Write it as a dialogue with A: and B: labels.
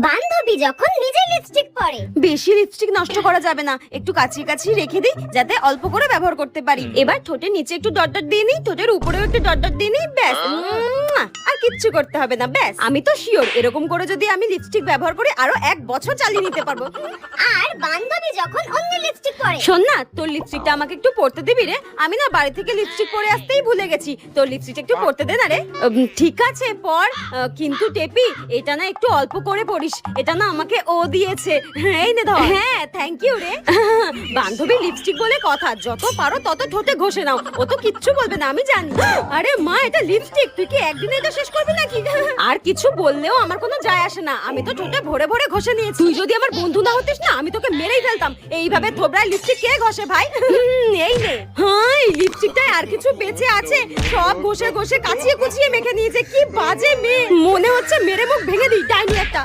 A: বান্ধবী যখন নিজে লিপস্টিক পরে।
B: বেশি লিপস্টিক নষ্ট করা যাবে না, একটু কাছিয়ে কাছিয়ে রেখে দিই যাতে অল্প করে ব্যবহার করতে পারি। এবার ঠোঁটের নিচে একটু ডট ডট দিয়ে নিই, ঠোঁটের উপরেও একটু ডট ডট দিয়ে নিই, ব্যাস। আর কিচ্ছু করতে হবে না, ব্যাস। আমি তো শিওর এরকম করে যদি আমি লিপস্টিক ব্যবহার করি আরো 1 বছর চালিয়ে নিতে পারবো।
A: আর বান্ধবী যখন অন্য লিপস্টিক পরে।
B: শোন না, তোর লিপস্টিকটা আমাকে একটু পরতে দিবি রে? আমি না বাড়ি থেকে লিপস্টিক পরে আসতেই ভুলে গেছি। তোর লিপস্টিকটা একটু পরতে দে না রে। ঠিক আছে পর, কিন্তু টেপি এটা না একটু অল্প করে পরিস, এটা না আমাকে ও দিয়েছে। এই নে ধর। হ্যাঁ থ্যাংক ইউ রে। বান্ধবী লিপস্টিক বলে কথা, যত পারো তত ঠোঁটে ঘষে নাও, ও তো কিচ্ছু বলবে না আমি জানি। আরে মা, এটা লিপস্টিক, তুই কি একদিনে এটা শেষ করবি নাকি? আর কিছু বললেও আমার কোনো যায় আসে না, আমি তো ঠোঁটে ভরে ভরে ঘষে নিয়েছি। তুই যদি আমার বন্ধু না হতিস না, আমি তোকে মেরেই ফেলতাম। এইভাবে থোবরায় লিপস্টিক কে ঘষে ভাই? এই নে। হ্যাঁ, এই লিপস্টিকটায় আর কিছু বেঁচে আছে, সব ঘষে ঘষে কাচিয়ে কুচিয়ে মেখে নিয়েছে। কি বাজে মেয়ে, মনে হচ্ছে মেরে মুখ ভেঙে দিই, ডাইনি একটা।